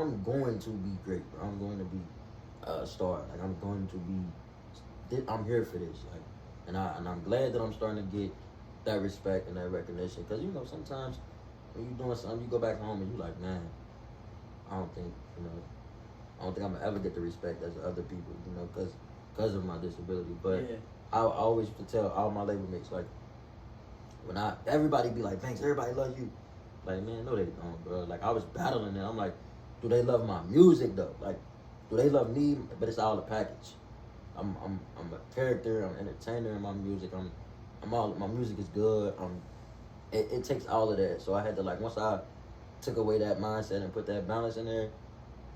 I'm going to be great, bro. I'm going to be a star. Like I'm going to be. I'm here for this. Like, and I'm glad that I'm starting to get that respect and that recognition. Because you know sometimes when you're doing something, you go back home and you like, man, I don't think you know, I don't think I'm gonna ever get the respect as other people. You know, because of my disability. But Yeah. I always tell all my label mates like when everybody be like, thanks, everybody love you. Like, man, no, they don't, bro. Like, I was battling it. I'm like, do they love my music though? Like, do they love me? But it's all a package. I'm a character. I'm an entertainer in my music. I'm all my music is good. It takes all of that. So I had to like once I took away that mindset and put that balance in there,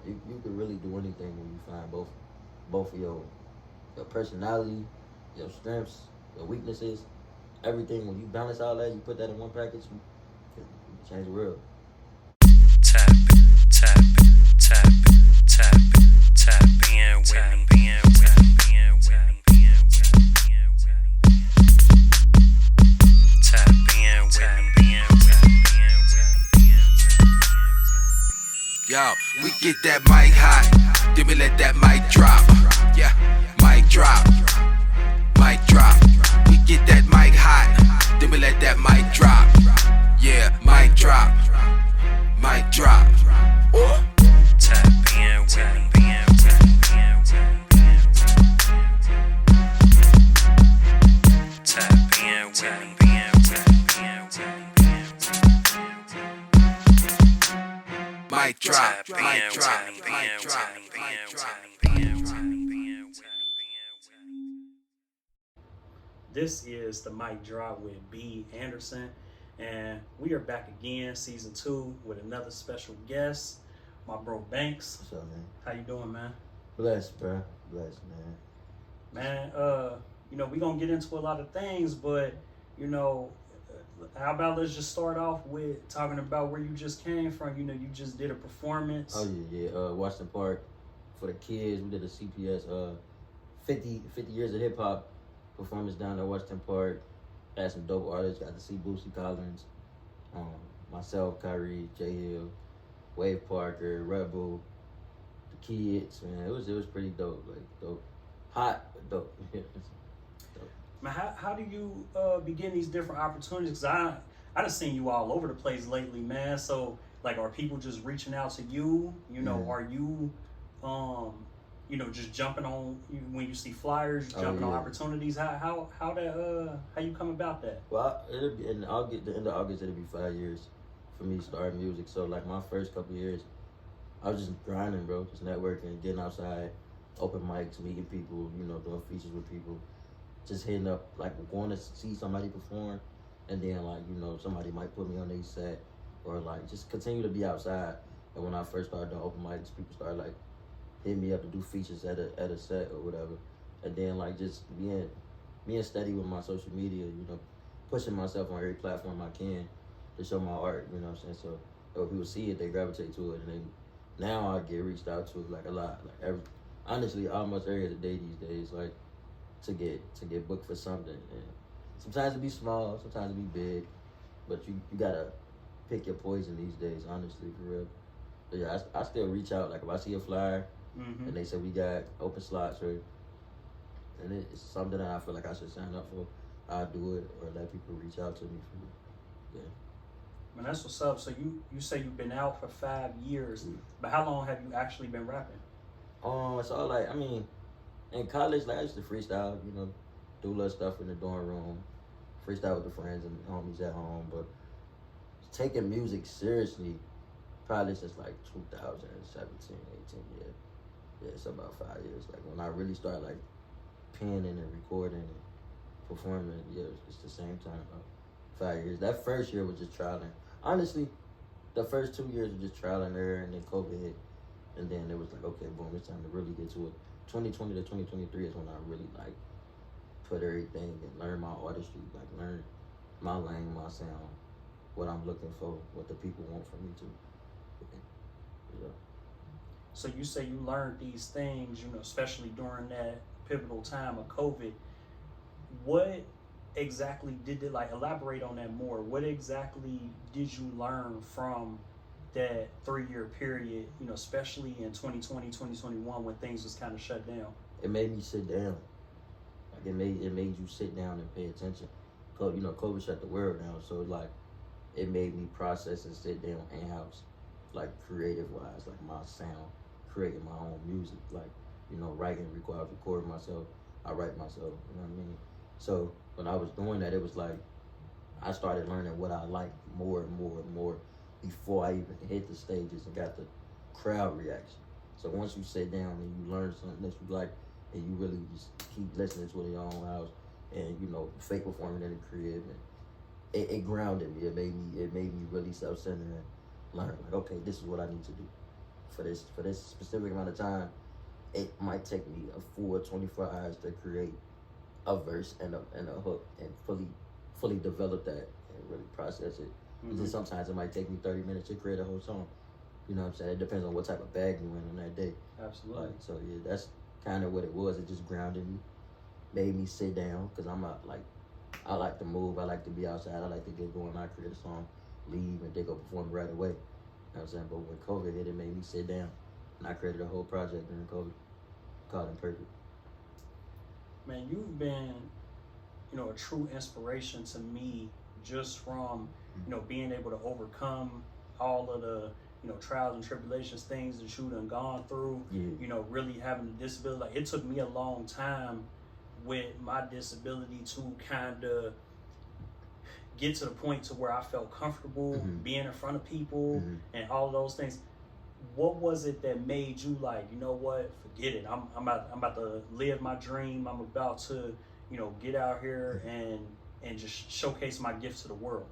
you could really do anything when you find both of your personality, your strengths, your weaknesses, everything. When you balance all that, you put that in one package, you can change the world. Tap, tap, tap, tap, tap in with me. Tap in with me. Yo, we get that mic hot, then we let that mic drop. Yeah, mic drop, mic drop. We get that mic hot, then we let that mic drop. Yeah, mic drop, mic drop. Ooh. Tap in with me. Tap in with me. Mic drop, Tap mic in drop, with mic me. drop. This is the Mic Drop with B. Anderson, and we are back again, season 2, with another special guest, my bro Banks. What's up, man? How you doing, man? Blessed, bro. Blessed, man. Man, you know, we gonna get into a lot of things, but you know, how about let's just start off with talking about where you just came from. You know, you just did a performance. Oh yeah. Washington Park for the kids. We did a CPS 50 years of hip hop performance down at Washington Park. Had some dope artists. Got to see Boosie Collins, myself, Kyrie, J Hill, Wave Parker, Rebel, the kids. Man, it was pretty dope. Like dope, hot but dope. Dope. Man, how do you be getting these different opportunities? Cause I done seen you all over the place lately, man. So like, are people just reaching out to you? You know, Yeah. are you, you know, just jumping on when you see flyers, jumping on yeah. opportunities? How you come about that? Well, it'll be in August. The end of August, it'll be 5 years for me starting music. So like my first couple years, I was just grinding, bro, just networking, getting outside, open mics, meeting people, you know, doing features with people, just hitting up, like going to see somebody perform, and then like you know somebody might put me on their set, or like just continue to be outside. And when I first started doing open mics, people started like hitting me up to do features at a set or whatever, and then like just being steady with my social media, you know, pushing myself on every platform I can to show my art, you know what I'm saying? So when people see it, they gravitate to it, and then now I get reached out to like a lot, like honestly, almost every other day these days, like to get booked for something. And sometimes it be small, sometimes it be big, but you gotta pick your poison these days, honestly, for real. But yeah, I still reach out, like if I see a flyer and they say we got open slots, or and it's something that I feel like I should sign up for, I'll do it or let people reach out to me for it. Man, that's what's up. So you say you've been out for 5 years, but how long have you actually been rapping? So like, I mean, in college, like I used to freestyle, you know, do little stuff in the dorm room, freestyle with the friends and homies at home, but taking music seriously, probably since like 2017, 18, yeah. Yeah, it's about 5 years. Like when I really started like penning and recording and performing, yeah, it's the same time, about 5 years. That first year was just trialing. Honestly, the first 2 years was just trial and error, and then COVID hit. And then it was like, okay, boom, it's time to really get to it. 2020 to 2023 is when I really like put everything and learn my artistry, like learn my lane, my sound, what I'm looking for, what the people want from me too. Yeah. So you say you learned these things, you know, especially during that pivotal time of COVID. What exactly did it, like, elaborate on that more? What exactly did you learn from that 3-year period, you know, especially in 2020, 2021 when things was kind of shut down? It made me sit down. Like it made you sit down and pay attention. You know, COVID shut the world down, so like it made me process and sit down in house, like creative wise, like my sound, creating my own music, like, you know, writing, recording myself. I write myself, you know what I mean? So when I was doing that, it was like I started learning what I liked more and more and more before I even hit the stages and got the crowd reaction. So once you sit down and you learn something that you like and you really just keep listening to it in your own house and, you know, fake performing in the crib, and it grounded me. It made me really self-centered and learn, like, okay, this is what I need to do for this specific amount of time. It might take me a full 24 hours to create a verse and a hook and fully develop that and really process it. Mm-hmm. Then sometimes it might take me 30 minutes to create a whole song. You know what I'm saying? It depends on what type of bag you in on that day. Absolutely. Like, so yeah, that's kind of what it was. It just grounded me, made me sit down, because I'm not like, I like to move, I like to be outside, I like to get going. I create a song, leave, and they go perform right away. You know what I'm saying? But when COVID hit, it made me sit down, and I created a whole project during COVID called Imperfect. Man, you've been, you know, a true inspiration to me just from, you know, being able to overcome all of the, you know, trials and tribulations, things that you done gone through, Yeah. you know, really having a disability. Like, it took me a long time with my disability to kind of get to the point to where I felt comfortable Mhm. being in front of people Mhm. and all of those things. What was it that made you like, you know what, forget it. I'm about to live my dream. I'm about to, you know, get out here and just showcase my gifts to the world.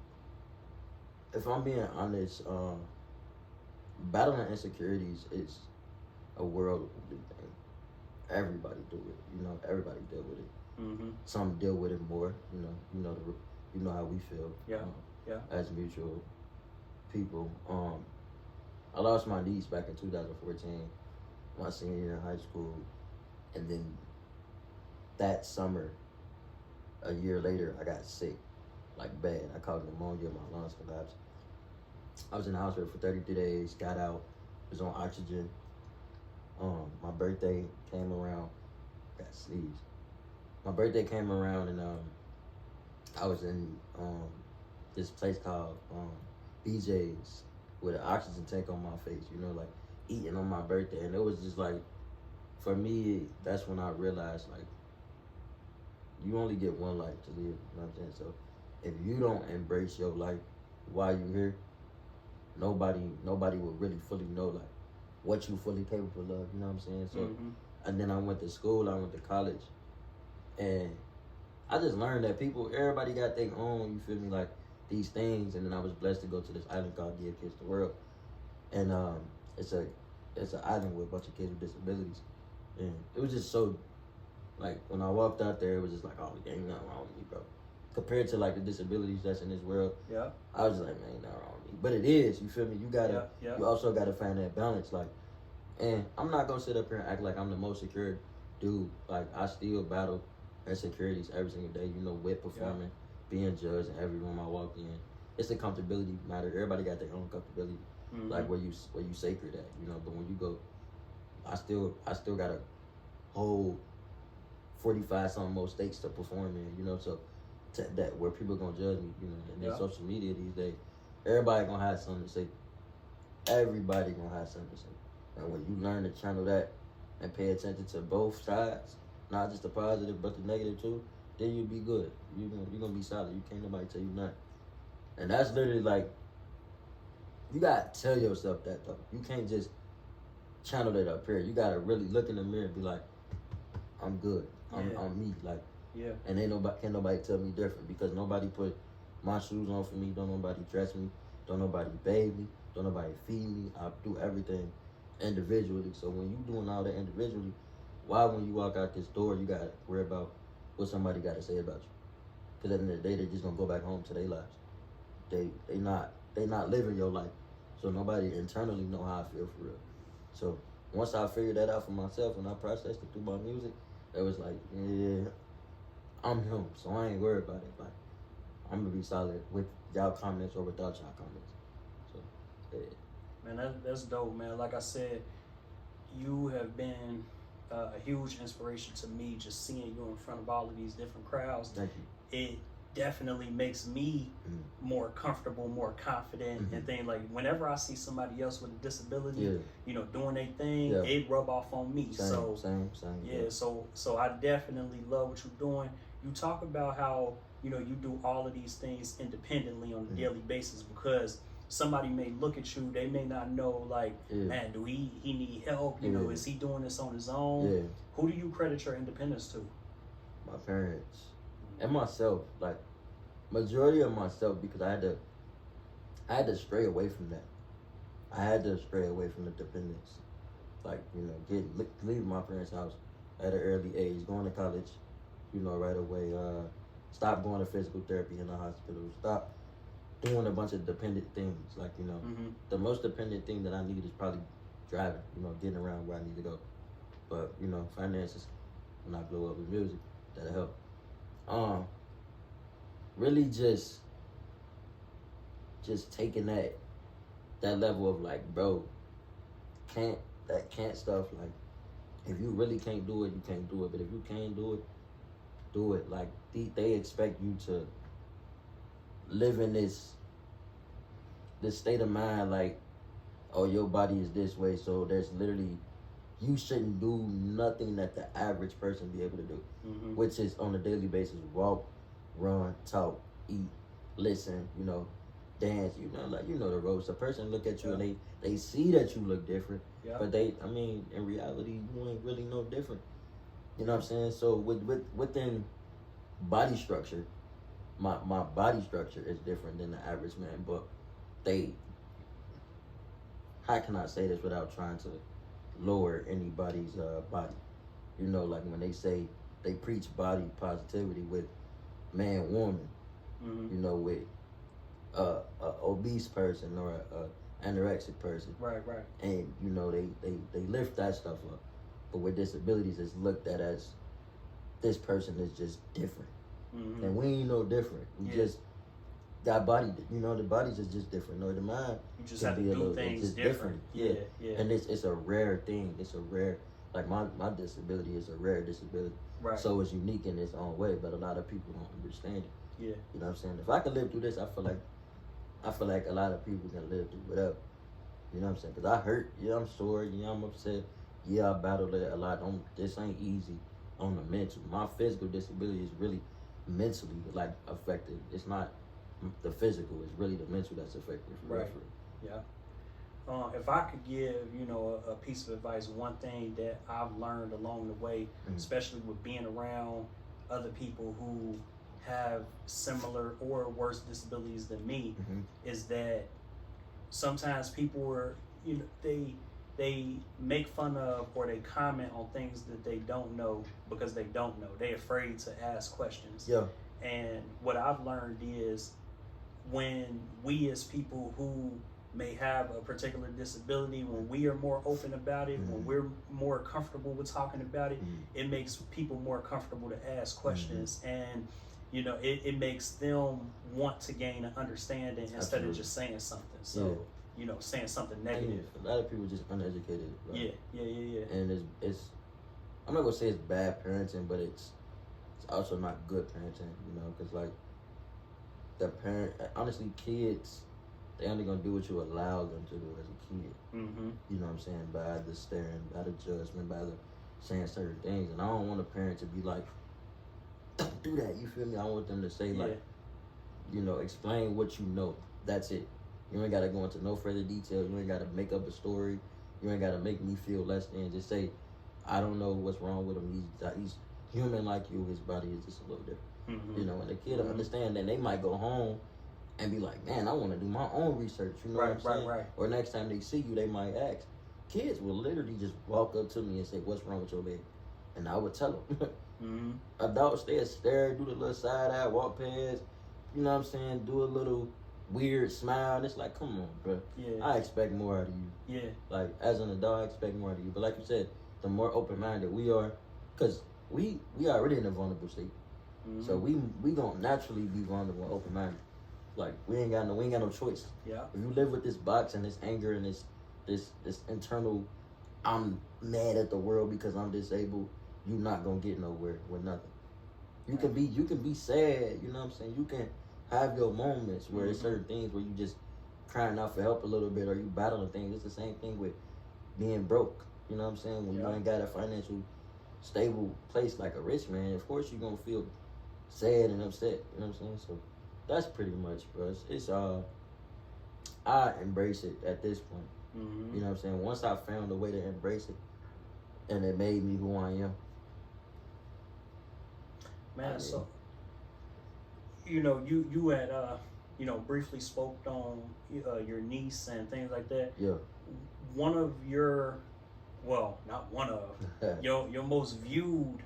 If I'm being honest, battling insecurities is a worldly thing. Everybody do it, you know. Everybody deal with it. Mm-hmm. Some deal with it more, you know how we feel. Yeah, yeah. As mutual people. I lost my niece back in 2014, my senior year in high school, and then that summer, a year later, I got sick, like bad. I caught pneumonia, my lungs collapsed. I was in the hospital for 33 days, got out, was on oxygen. My birthday came around, got sneezed. My birthday came around and I was in this place called BJ's with an oxygen tank on my face, you know, like eating on my birthday. And it was just like, for me, that's when I realized, like, you only get one life to live, you know what I'm saying? So if you don't embrace your life while you're here, nobody will really fully know, like, what you fully capable of, you know what I'm saying? So, Mm-hmm. and then I went to school, I went to college, and I just learned that everybody got their own, you feel me, like, these things. And then I was blessed to go to this island called Give Kids the World. And it's an island with a bunch of kids with disabilities. And it was just so, like, when I walked out there, it was just like, oh, ain't nothing wrong with me, bro. Compared to, like, the disabilities that's in this world, Yeah. I was just like, man, ain't nothing wrong with me. But it is, you feel me? You also gotta find that balance, like, and I'm not gonna sit up here and act like I'm the most secure dude. Like, I still battle insecurities every single day, you know, with performing, being judged in every room I walk in. It's a comfortability matter. Everybody got their own comfortability, Mm-hmm. like where you sacred at, you know. But when you go, I still got a whole 45 something more states to perform in, you know. So that where people gonna judge me, you know. And then social media these days, everybody gonna have something to say. Everybody gonna have something to say. And when you learn to channel that and pay attention to both sides, not just the positive but the negative too, then you'll be good. You're gonna be solid. You can't nobody tell you nothing. And that's literally like, you gotta tell yourself that though. You can't just channel that up here. You gotta really look in the mirror and be like, I'm good. I'm me. Like, Yeah. and can't nobody tell me different, because nobody put my shoes on for me. Don't nobody dress me. Don't nobody bathe me. Don't nobody feed me. I do everything individually. So when you doing all that individually, why when you walk out this door you gotta worry about what somebody gotta say about you? Because at the end of the day, they just gonna go back home to their lives. They not living your life. So nobody internally know how I feel for real. So once I figured that out for myself and I processed it through my music, it was like, yeah, I'm him. So I ain't worried about it. Like, I'm gonna be solid with y'all comments or without y'all comments. So yeah. Man, that's dope, man. Like I said, you have been a huge inspiration to me. Just seeing you in front of all of these different crowds, Thank you. it definitely makes me more comfortable, more confident, and things like whenever I see somebody else with a disability, Yeah. you know, doing their thing, Yeah. it rub off on me. Same. Yeah, so I definitely love what you're doing. You talk about how, you know, you do all of these things independently on a daily basis because somebody may look at you, they may not know, like, man, do he need help? You know, is he doing this on his own? Yeah. Who do you credit your independence to? My parents and myself, like majority of myself, because I had to stray away from that. I had to stray away from the dependence, like, you know, leave my parents' house at an early age, going to college, you know, right away. Stop going to physical therapy in the hospital. Stop doing a bunch of dependent things. Like, you know, the most dependent thing that I need is probably driving. You know, getting around where I need to go. But, you know, finances, when I blow up with music, that'll help. Really just taking that level of like, bro, can't stuff. Like, if you really can't do it, you can't do it. But if you can do it, do it. Like, they expect you to live in this state of mind, like, oh, your body is this way, so there's literally, you shouldn't do nothing that the average person be able to do, which is on a daily basis, walk, run, talk, eat, listen, you know, dance, you know, like, you know the ropes. A person look at you and they see that you look different, but in reality, you ain't really no different. You know what I'm saying? So within body structure, my body structure is different than the average man, but how can I say this without trying to lower anybody's body? You know, like when they say they preach body positivity with man, woman, you know, with a obese person or a anorexic person, right, and you know they lift that stuff up, but with disabilities, it's looked at as this person is just different, and we ain't no different. We just got body, you know, the bodies is just different. No, the mind, you just have to do things different. Yeah. And it's a rare thing. It's a rare, like my disability is a rare disability. Right. So it's unique in its own way, but a lot of people don't understand it. Yeah. You know what I'm saying? If I could live through this, I feel like a lot of people can live through whatever. You know what I'm saying? Because I hurt. Yeah, I'm sore. Yeah, I'm upset. Yeah, I battled it a lot. This ain't easy on the mental. My physical disability is really mentally like affected. It's not the physical. It's really the mental that's affected. Right. Yeah. If I could give, you know, a piece of advice, one thing that I've learned along the way, especially with being around other people who have similar or worse disabilities than me, is that sometimes people are, you know, they make fun of or they comment on things that they don't know because they don't know. They're afraid to ask questions. Yeah. And what I've learned is when we as people who may have a particular disability, when we are more open about it, when we're more comfortable with talking about it, it makes people more comfortable to ask questions. And, you know, it makes them want to gain an understanding instead of just saying something. So, you know, saying something negative. A lot of people just uneducated. Right? Yeah. And it's I'm not gonna say it's bad parenting, but it's also not good parenting, you know, because like the parent, honestly, kids, they only gonna do what you allow them to do as a kid. You know what I'm saying? By the staring, by the judgment, by the saying certain things. And I don't want a parent to be like, don't do that, you feel me? I want them to say like, you know, explain what you know. That's it. You ain't gotta go into no further detail. You ain't gotta make up a story. You ain't gotta make me feel less than. Just say, I don't know what's wrong with him. He's human like you. His body is just a little different. You know, and the kid will understand that. They might go home and be like, man, I want to do my own research. You know what I'm saying? Right. Or next time they see you, they might ask. Kids will literally just walk up to me and say, what's wrong with your leg? And I would tell them. Adults, they'll stare, do the little side eye, walk past, you know what I'm saying, do a little weird smile. And it's like, come on, bro. Yeah. I expect more out of you. Yeah. Like, as an adult, I expect more out of you. But like you said, the more open-minded we are, because we already in a vulnerable state. So we gonna naturally be vulnerable and open-minded. Like, we ain't got no choice. Yeah. If you live with this box and this anger and this this internal, I'm mad at the world because I'm disabled, you're not gonna get nowhere with nothing. You can be sad, you know what I'm saying? You can have your moments where it's certain things where you just crying out for help a little bit or you battling things. It's the same thing with being broke. You know what I'm saying? When you ain't got a financial stable place like a rich man, of course you're gonna feel sad and upset. You know what I'm saying? So that's pretty much, bro. It's I embrace it at this point. Mm-hmm. You know what I'm saying? Once I found a way to embrace it, and it made me who I am. Man, so you had briefly spoke on your niece and things like that. Yeah. One of your, well, not one of your most viewed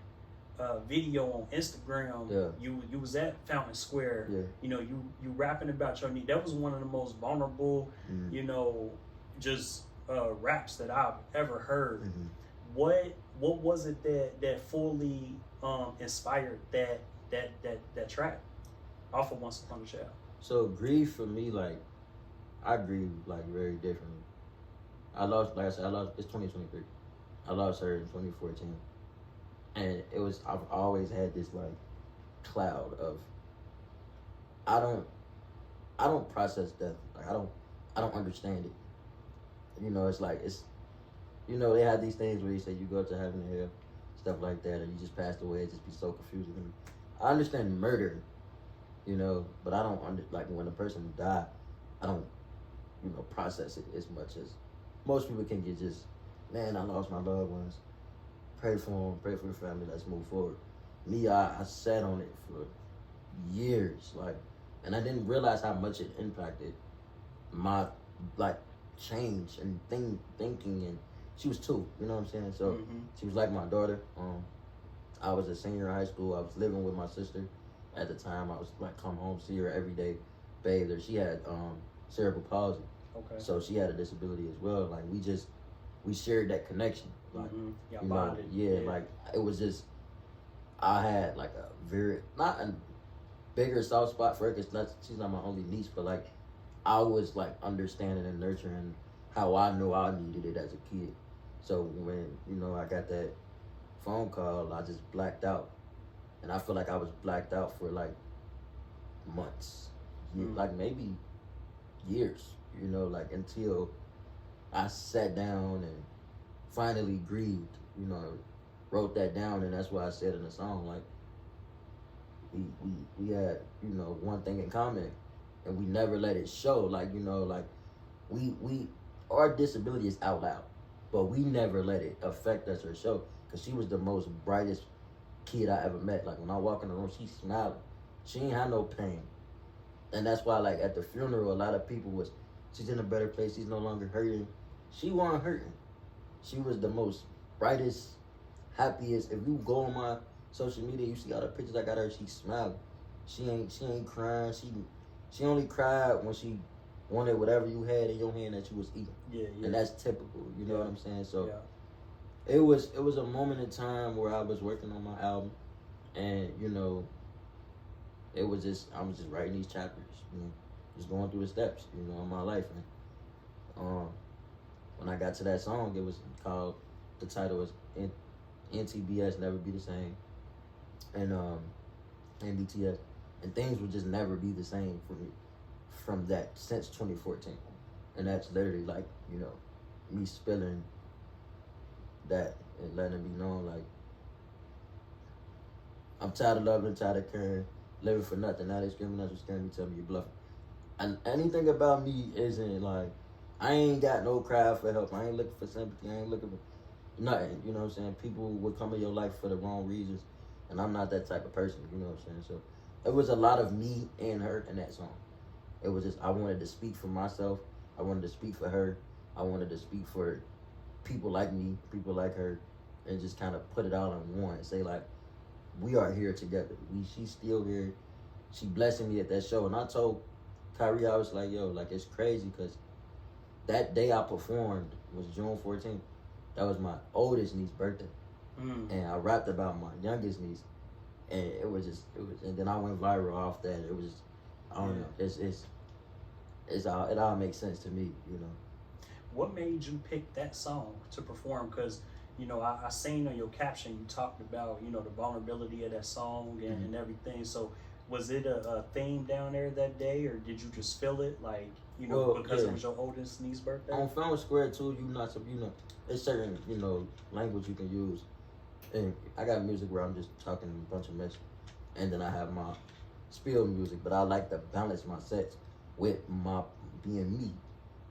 video on Instagram. Yeah. You was at Fountain Square. Yeah. You rapping about your niece. That was one of the most vulnerable, just raps that I've ever heard. Mm-hmm. What was it that fully inspired that track off of Once Upon a Child? So grief for me, like, I grieve like very differently. It's 2023. I lost her in 2014. And I've always had this like cloud of, I don't process death. Like I don't understand it. It's like, they have these things where you say you go to heaven and hell, stuff like that, and you just passed away. It just be so confusing to me. I understand murder, but I don't like when a person die, I don't, process it as much as most people can get. Just, man, I lost my loved ones. Pray for them, pray for the family, let's move forward. Me, I sat on it for years, like, and I didn't realize how much it impacted my, like, change and thinking, and she was 2, you know what I'm saying? So she was like my daughter. I was a senior in high school. I was living with my sister at the time. I was like, come home, see her every day, bathe her. She had cerebral palsy. Okay. So she had a disability as well. Like we shared that connection. Like bonded. Like it was just, I had like a not a bigger soft spot for her because she's not my only niece, but like I was like understanding and nurturing how I knew I needed it as a kid. So when I got that phone call, I just blacked out, and I feel like I was blacked out for like months, like maybe years, like until I sat down and finally grieved, wrote that down, and that's why I said in the song, like, we had, one thing in common, and we never let it show, like, like, we our disability is out loud, but we never let it affect us or show, because she was the most brightest kid I ever met. Like, when I walk in the room, she's smiling. She ain't had no pain. And that's why, like, at the funeral, a lot of people was, she's in a better place, she's no longer hurting. She wasn't hurting. She was the most brightest, happiest. If you go on my social media, you see all the pictures I got her, she's smiling. She ain't crying. She only cried when she wanted whatever you had in your hand that you was eating. Yeah. And that's typical, you know what I'm saying? So it was a moment in time where I was working on my album, and it was I was just writing these chapters, just going through the steps, in my life. And when I got to that song, it was called, the title was NTBS, Never Be the Same, and NBTS, and things would just never be the same for me from that, since 2014. And that's literally like, me spilling that and letting it be known, like, I'm tired of loving, tired of caring, living for nothing. Now they screaming at you, scaring me, tell me you're bluffing. And anything about me isn't like, I ain't got no cry for help. I ain't looking for sympathy. I ain't looking for nothing. You know what I'm saying? People would come in your life for the wrong reasons, and I'm not that type of person. You know what I'm saying? So it was a lot of me and her in that song. It was just, I wanted to speak for myself. I wanted to speak for her. I wanted to speak for people like me, people like her, and just kind of put it out on one and say, like, we are here together. She's still here. She blessing me at that show. And I told Kyrie, I was like, yo, like, it's crazy because that day I performed was June 14th. That was my oldest niece's birthday. And I rapped about my youngest niece. And it was, and then I went viral off that. It was, I don't know, it all makes sense to me, what made you pick that song to perform? Because, you know, I seen on your caption you talked about, you know, the vulnerability of that song and everything. So was it a theme down there that day, or did you just feel it, like, you know, because it was your oldest niece's birthday? On Fountain Square too, you know, it's certain, you know, language you can use. And I got music where I'm just talking a bunch of mess, and then I have my spill music, but I like to balance my sets with my being me.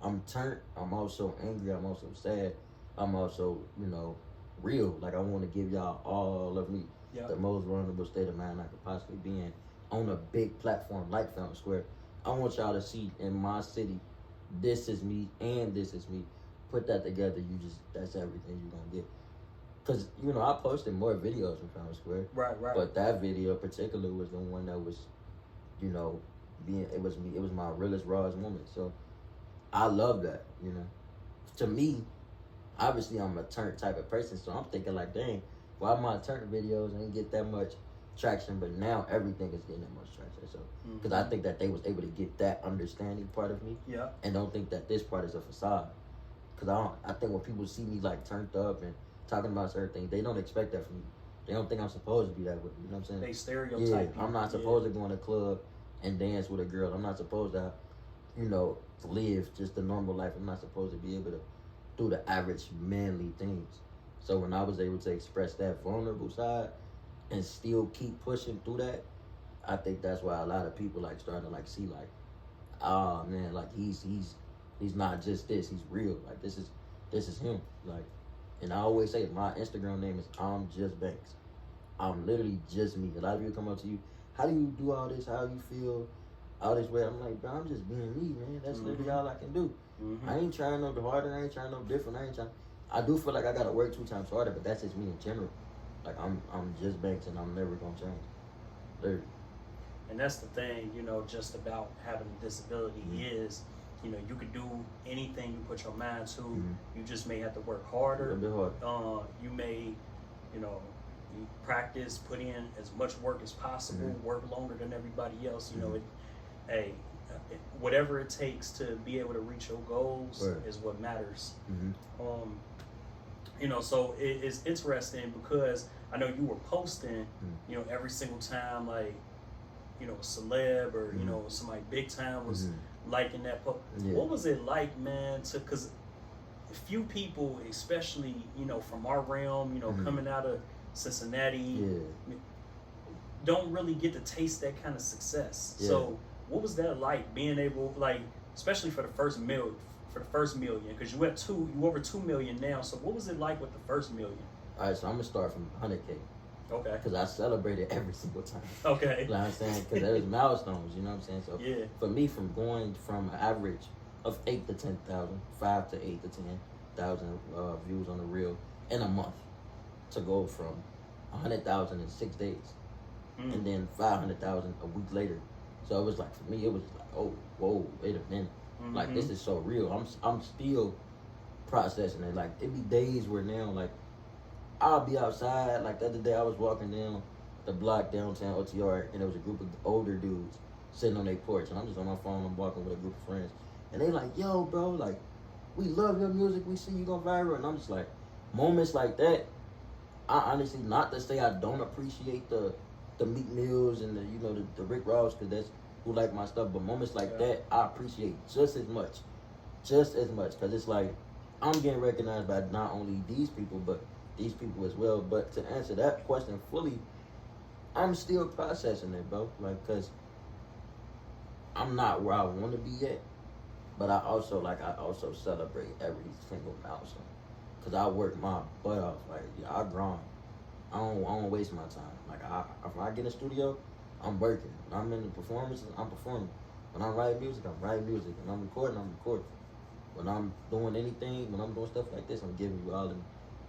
I'm turned, I'm also angry, I'm also sad, I'm also, you know, real. Like, I want to give y'all all of me, the most vulnerable state of mind I could possibly be in on a big platform like Fountain Square. I want y'all to see in my city, this is me and this is me. Put that together, that's everything you're gonna get. Cause, you know, I posted more videos from Fountain Square. Right. But that video in particular was the one that was, you know, it was me. It was my realest, rawest moment. So I love that, you know. To me, obviously I'm a turnt type of person, so I'm thinking like, dang, why my turnt videos ain't get that much traction? But now everything is getting that much traction. So, because I think that they was able to get that understanding part of me, and don't think that this part is a facade. Because I think when people see me like turned up and talking about certain things, they don't expect that from me. They don't think I'm supposed to be that with you. You know what I'm saying? They stereotype. Yeah, I'm not supposed to go in a club and dance with a girl. I'm not supposed to, you know, live just a normal life. I'm not supposed to be able to do the average manly things. So when I was able to express that vulnerable side and still keep pushing through that, I think that's why a lot of people like starting to like see like, oh man, like he's not just this, he's real. Like this is him. Like, and I always say my Instagram name is I'm Just Banks. I'm literally just me. A lot of people come up to you, how do you do all this? How do you feel all this way? I'm like, bro, I'm just being me, man. That's literally all I can do. I ain't trying no harder. I ain't trying no different. I do feel like I gotta work 2 times harder, but that's just me in general. Like I'm Just Banks, and I'm never gonna change. Literally. And that's the thing, you know, just about having a disability is, you know, you could do anything you put your mind to. You just may have to work harder. A bit hard. You may, you know, you practice, put in as much work as possible, work longer than everybody else. You know, whatever it takes to be able to reach your goals is what matters. You know, so it's interesting because I know you were posting, you know, every single time, like, you know, a celeb or, you know, somebody big time was liking that post. What was it like, man, because few people, especially, you know, from our realm, you know, coming out of Cincinnati, don't really get to taste that kind of success. So what was that like, being able, like, especially for the first million, because you over 2 million now. So what was it like with the first million? All right, so I'm gonna start from 100K. Okay. Because I celebrated every single time. Okay. You know what I'm saying? Because there was milestones, you know what I'm saying? So for me, from going from an average of 8 to 10,000, 5 to 8 to 10,000 views on the reel in a month, to go from 100,000 in 6 days, and then 500,000 a week later. So it was like, for me, it was like, oh, whoa, wait a minute. Like, this is so real. I'm still processing it. Like, it be days where now, like, I'll be outside. Like, the other day I was walking down the block downtown OTR, and there was a group of older dudes sitting on their porch, and I'm just on my phone. I'm walking with a group of friends, and they like, yo, bro, like, we love your music. We see you go viral. And I'm just like, moments like that, I honestly, not to say I don't appreciate the Meek Mills and the Rick Ross, because that's who like my stuff, but moments like that I appreciate just as much, because it's like I'm getting recognized by not only these people, but these people as well. But to answer that question fully, I'm still processing it, bro. Like, because I'm not where I want to be yet, but I also celebrate every single milestone, because I work my butt off. Like, I grind. I don't waste my time. Like, if I get in the studio, I'm working. When I'm in the performances, I'm performing. When I'm writing music, I'm writing music. When I'm recording, I'm recording. When I'm doing anything, when I'm doing stuff like this, I'm giving you all of them.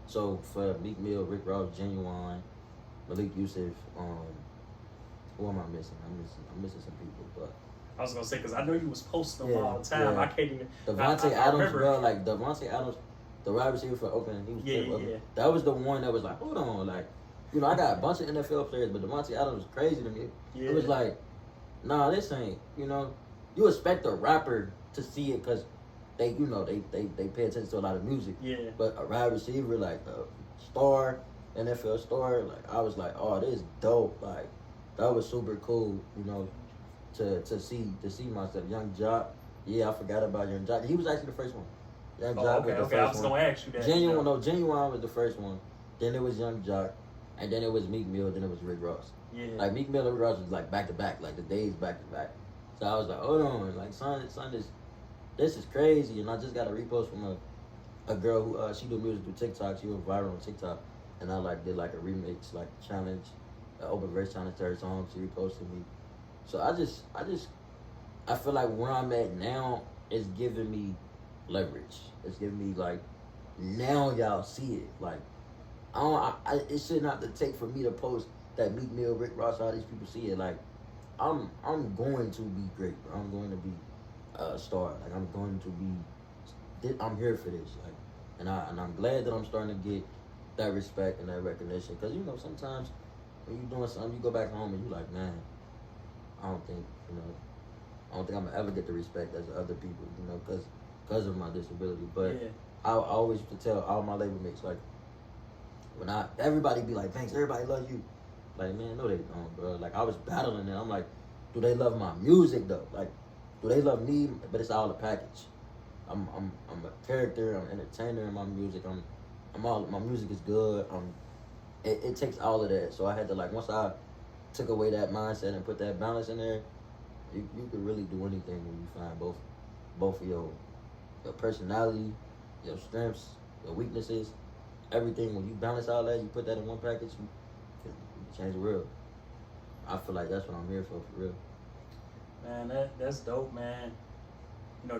So for Meek Mill, Rick Ross, Genuine, Malik Yusuf, who am I missing? I'm missing some people, but I was gonna say, because I know you was posting them all the time. I can't even. Devontae Adams, bro, like Devontae Adams, the wide receiver for Oakland, he was That was the one that was like, hold on, like, you know, I got a bunch of NFL players, but Devontae Adams was crazy to me. It was like, nah, this ain't, you know, you expect a rapper to see it because they pay attention to a lot of music. Yeah. But a wide receiver like a star, NFL star, like I was like, oh, this is dope. Like that was super cool, to see myself. Young Jock, yeah, I forgot about Young Jock. He was actually the first one. Young Jock was the first I was one. gonna ask you that. Genuine was the first one. Then it was Young Jock, and then it was Meek Mill. Then it was Rick Ross. Yeah. Like Meek Mill and Rick Ross was like back to back, like the days back to back. So I was like, hold on, like son, this is crazy. And I just got a repost from a girl who she do music through TikTok. She went viral on TikTok, and I did a remix, challenge, an open verse challenge to her song. She reposted me. So I feel like where I'm at now is giving me leverage. It's giving me now y'all see it. Like it shouldn't have to take for me to post that Meek Mill, Rick Ross, all these people see it. Like I'm going to be great, bro. I'm going to be a star. Like I'm here for this. Like, and I'm glad that I'm starting to get that respect and that recognition. Cause sometimes when you're doing something, you go back home and you're like, man, I don't think I'm gonna ever get the respect as other people, because of my disability. But yeah. I always used to tell all my label mates, like, everybody be like, thanks, everybody loves you. Like, man, no, they don't, bro. Like, I was battling it. I'm like, do they love my music though? Like, do they love me? But it's all a package. I'm a character. I'm an entertainer in my music. My music is good. It takes all of that. So I had to once I took away that mindset and put that balance in there, you could really do anything when you find both of your personality, your strengths, your weaknesses, everything. When you balance all that, you put that in one package, you can change the world. I feel like that's what I'm here for real. Man, that's dope, man.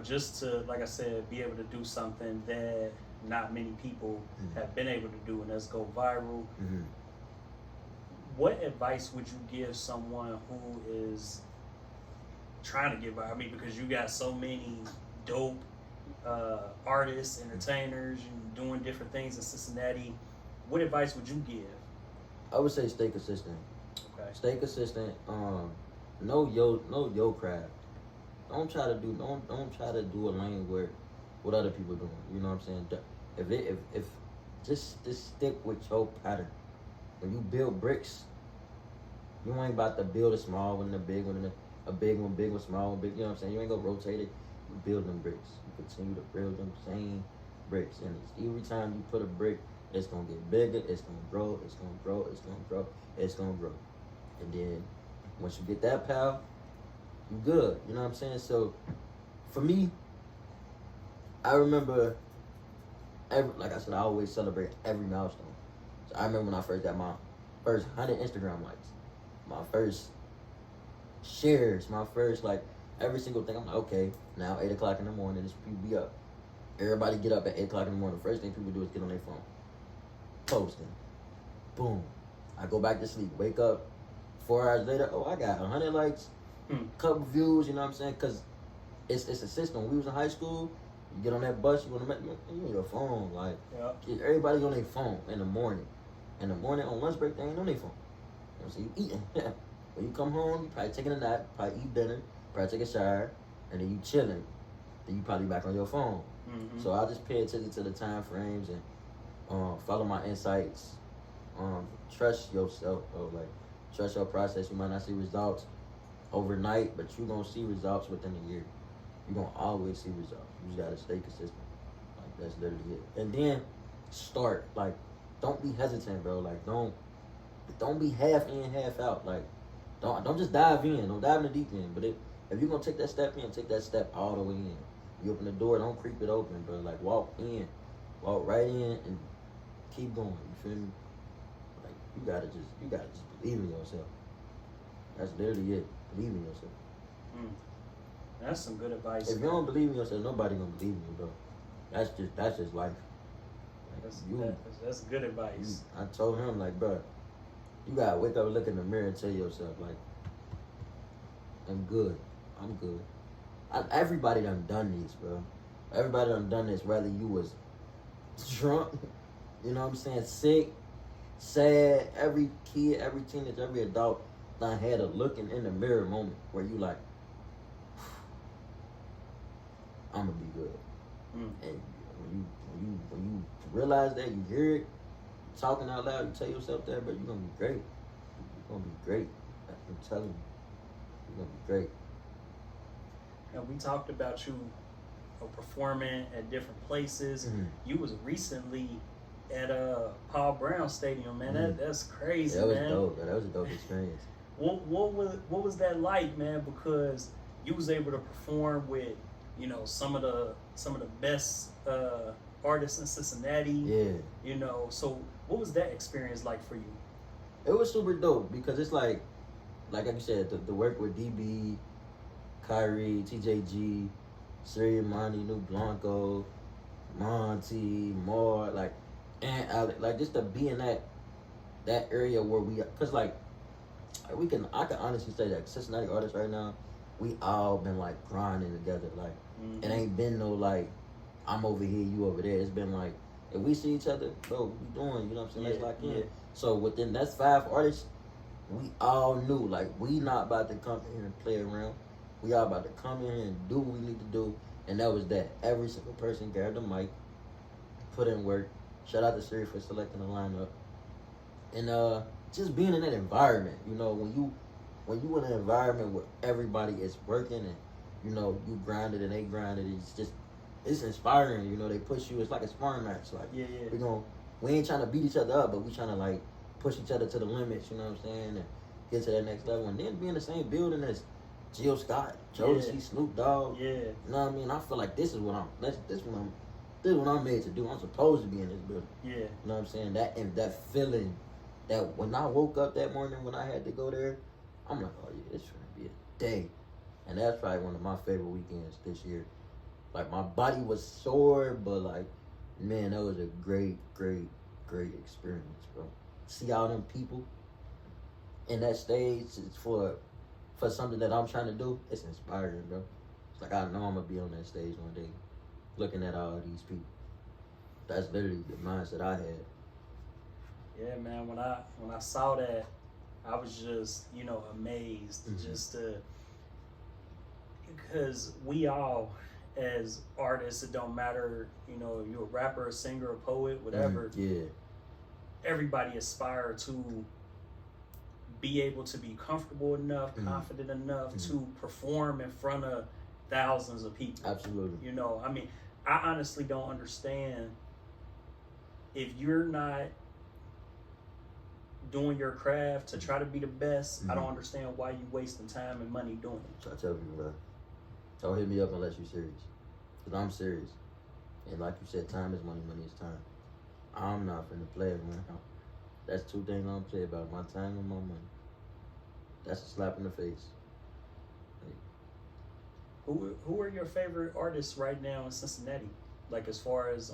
Just to, like I said, be able to do something that not many people have been able to do, and that's go viral. Mm-hmm. What advice would you give someone who is trying to get viral? I mean, because you got so many dope artists, entertainers, and doing different things in Cincinnati. What advice would you give? I would say stay consistent. Okay. Stay consistent. Know your craft. Don't try to do a lane where what other people doing. You know what I'm saying? If just stick with your pattern. When you build bricks, you ain't about to build a small one and a big one, and a big one, small one, big. You know what I'm saying? You ain't gonna rotate it. You build them bricks. You continue to build them same bricks, and every time you put a brick, it's gonna get bigger. It's gonna grow. It's gonna grow. It's gonna grow. It's gonna grow. And then once you get that, pal, you good. You know what I'm saying? So for me, I remember like I said, I always celebrate every milestone. So I remember when I first got my first 100 Instagram likes, my first shares, my first every single thing. I'm like, okay, now 8 o'clock in the morning, this people be up. Everybody get up at 8 o'clock in the morning. The first thing people do is get on their phone, posting. Boom. I go back to sleep, wake up 4 hours later. Oh, I got 100 likes, couple views. You know what I'm saying? Because it's a system. When we was in high school, you get on that bus, you on your phone. Everybody on their phone in the morning. In the morning on lunch break, they ain't on their phone. You know what I'm saying? You eating. When you come home, you probably taking a nap, probably eat dinner, probably take a shower, and then you chilling. Then you probably back on your phone. Mm-hmm. So I just pay attention to the time frames and follow my insights. Trust yourself, bro. Trust your process. You might not see results overnight, but you gonna see results within a year. You gonna always see results. You just gotta stay consistent. That's literally it. And then start. Don't be hesitant, bro. Don't be half in, half out. Don't just dive in. Don't dive in the deep end. But if you're gonna take that step in, take that step all the way in. You open the door, don't creep it open, bro. Walk in, walk right in, and keep going. You feel me? You gotta just believe in yourself. That's literally it. Believe in yourself. That's some good advice. If you don't believe in yourself, nobody gonna believe in you, bro. That's just life. That's good advice. I told him, bro, you gotta wake up and look in the mirror and tell yourself, I'm good. I'm good. Everybody done this, bro. Everybody done this, whether you was drunk, you know what I'm saying, sick, sad. Every kid, every teenager, every adult done had a looking in the mirror moment where you I'm gonna be good. And when you realize that, you hear it, talking out loud, you tell yourself that, but you're gonna be great. You're gonna be great. I'm telling you, you're gonna be great. And we talked about you performing at different places. Mhm. You was recently at Paul Brown Stadium, man. Mhm. That's crazy, That was man. dope. That was a dope experience. What was that like, man? Because you was able to perform with, you know, some of the best artists in Cincinnati. Yeah. You know, so what was that experience like for you? It was super dope because it's like you said, the work with DB, Kyrie, TJG, Siri, Monty, New Blanco, Monty, Moore, like, and Alec, like just to be in that area where cause like I can honestly say that Cincinnati artists right now, we all been like grinding together. Like Mhm. it ain't been no like I'm over here, you over there. It's been like if we see each other, bro, what we doing? You know what I'm saying? Let's lock in. yeah. So within that's 5 artists, we all knew like we not about to come in here and play around. We all about to come in here and do what we need to do. And that was that. Every single person grabbed the mic, put in work. Shout out to Siri for selecting the lineup. And just being in that environment, you know, when you in an environment where everybody is working and, you know, you grinded and they grinded, it's inspiring, you know, they push you, it's like a sparring match. Like Yeah. we ain't trying to beat each other up, but we trying to like push each other to the limits, you know what I'm saying? And get to that next level. And then be in the same building as Jill Scott, Jodeci, Yeah. Snoop Dogg. Yeah. You know what I mean? I feel like this is what I'm made to do. I'm supposed to be in this building. Yeah. You know what I'm saying? That feeling that when I woke up that morning when I had to go there, I'm like, oh yeah, it's gonna be a day. And that's probably one of my favorite weekends this year. Like my body was sore, but like, man, that was a great experience, bro. See all them people in that stage is for something that I'm trying to do, it's inspiring, bro. It's like I know I'm gonna be on that stage one day, looking at all these people. That's literally the mindset I had. Yeah, man. When I saw that, I was just, you know, amazed. Mhm. Just because we all, as artists, it don't matter, you know, if you're a rapper, a singer, a poet, whatever. Yeah. Everybody aspire to be able to be comfortable enough, Mhm. confident enough Mhm. to perform in front of thousands of people. Absolutely. You know, I mean, I honestly don't understand if you're not doing your craft to try to be the best. I don't Mhm. understand why you wasting time and money doing it. So I tell people, bro, don't hit me up unless you're serious. Because I'm serious. And like you said, time is money, money is time. I'm not finna play around. That's 2 things I don't play about, my time and my money. That's a slap in the face. Who are your favorite artists right now in Cincinnati? Like as far as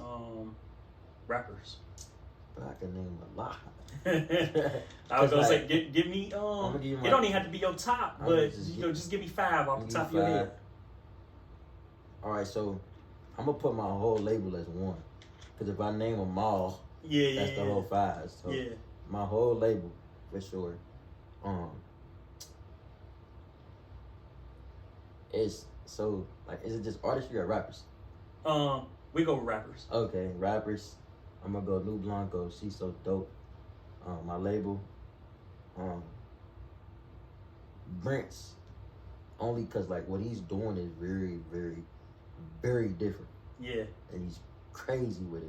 rappers. But I can name a lot. I was gonna Like, say, give me I'ma give you it my- don't even have to be your top, I'ma but just you know, just give me 5 off I'ma the give top of you your 5. head. All right, so I'm gonna put my whole label as 1. Because if I name them all, Yeah, that's the whole 5. So yeah. my whole label, for sure. Is so like, is it just artistry or rappers? We go with rappers. Okay, rappers. I'm gonna go New Blanco. She's so dope. My label. Brent's. Only cause like what he's doing is very, very, very different, Yeah. and he's crazy with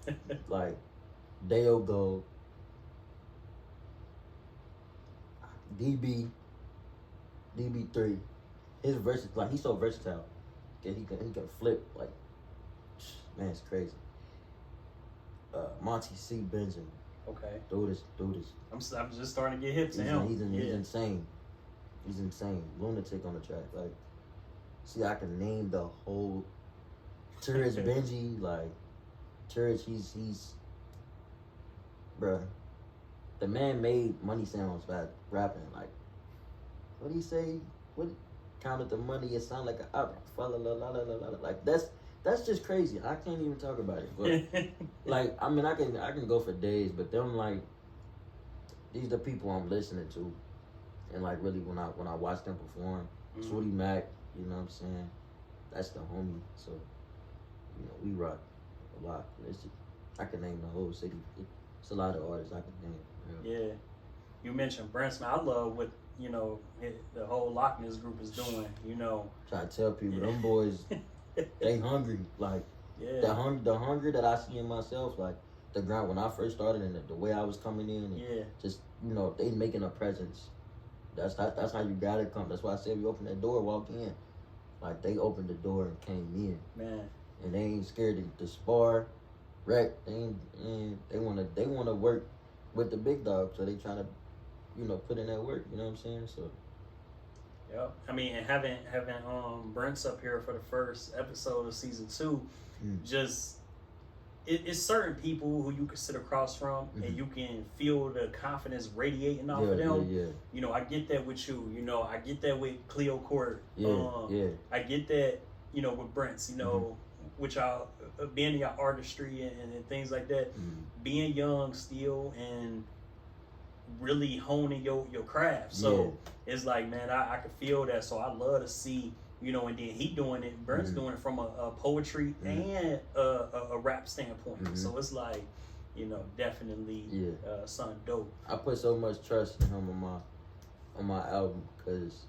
it. Like Dale Gold, DB3. His like he's so versatile. He can flip like, man, it's crazy. Monty C. Benjamin, Okay. dude is. I'm just starting to get hip to him. He's Yeah. insane. He's insane. Lunatic on the track. Like, see, I can name the whole Turridge Benji. Like, Turridge, he's, bruh. The man made money sounds by rapping. Like, what did he say? What counted the money? It sound like a like that's just crazy. I can't even talk about it. But like, I mean, I can go for days. But them like, these the people I'm listening to, and like really when I watch them perform, Mhm. Swooty Mac, you know what I'm saying? That's the homie. So you know, we rock a lot. It's just, I can name the whole city. It's a lot of artists I can name. You know? Yeah. You mentioned Brinson. I love what, you know, the whole Loch Ness group is doing, you know. Try to tell people, them boys, they hungry. Like, Yeah. the hunger that I see in myself, like, the ground when I first started and the way I was coming in, and Yeah. just, you know, they making a presence. That's how you gotta come. That's why I said we open that door, walk in. Like, they opened the door and came in. Man. And they ain't scared to spar, wreck. They wanna work with the big dog, so they trying to, you know, put in that work. You know what I'm saying? So Yep. I mean, and having Brent's up here for the first episode of season 2, just it's certain people who you can sit across from and you can feel the confidence radiating off of them. Yeah. You know, I get that with you. You know, I get that with Cleo Court. Yeah. I get that, you know, with Brent's, you know, with y'all being in your artistry and things like that. Being young still and really honing your craft. So it's like, man, I can feel that. So I love to see, you know, and then he doing it, Brent's doing it from a poetry and a rap standpoint. So it's like, you know, definitely something dope. I put so much trust in him on my album because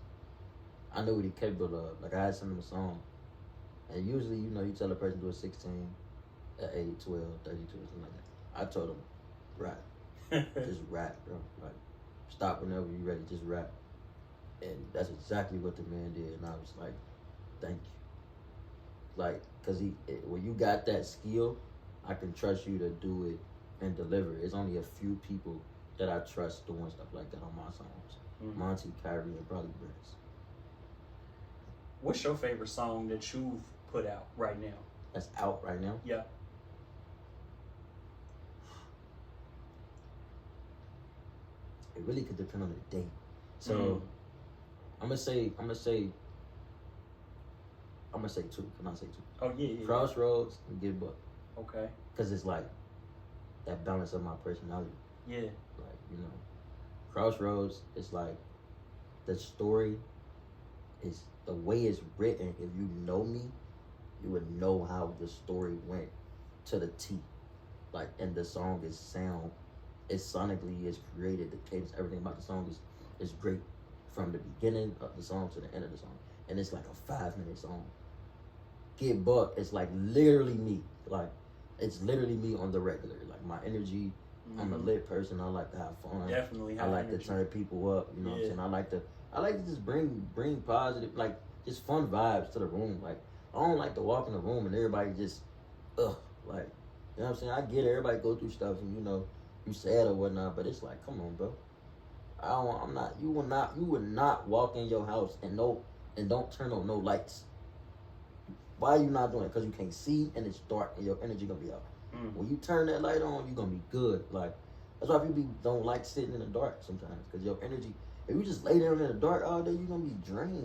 I knew what he capable of. Like, I had some of the songs. And usually, you know, you tell a person to do a 16 at age 12, 32, something like that. I told him, rap. Just rap, bro. Like, stop whenever you're ready, just rap. And that's exactly what the man did. And I was like, thank you. Like, because when you got that skill, I can trust you to do it and deliver. It's only a few people that I trust doing stuff like that on my songs. Monty, Kyrie, and probably Brent's. What's your favorite song that you've put out right now? That's out right now? Yeah. It really could depend on the day. So I'm gonna say 2. Can I say 2? Oh yeah. Crossroads and Get Buck. Okay. Cause it's like that balance of my personality. Yeah. Like, you know, Crossroads is like the story is the way it's written. If you know me, you would know how the story went to the T. Like, and the song is sound. It's sonically, it's created, the cadence, everything about the song is great from the beginning of the song to the end of the song. And it's like a 5-minute song. Get Buck is like literally me. Like, it's literally me on the regular. Like, my energy, I'm a lit person. I like to have fun. Definitely I like to turn people up. You know what I'm saying? I like to just bring positive, like, just fun vibes to the room. Like, I don't like to walk in the room and everybody just, like, you know what I'm saying? I get it. Everybody go through stuff and, you know, you sad or whatnot, but it's like, come on, bro. You would not walk in your house and don't turn on no lights. Why are you not doing it? Because you can't see and it's dark and your energy gonna be up. When you turn that light on, you're gonna be good. Like, that's why people don't like sitting in the dark sometimes, because your energy, if you just lay down in the dark all day, you're gonna be drained. You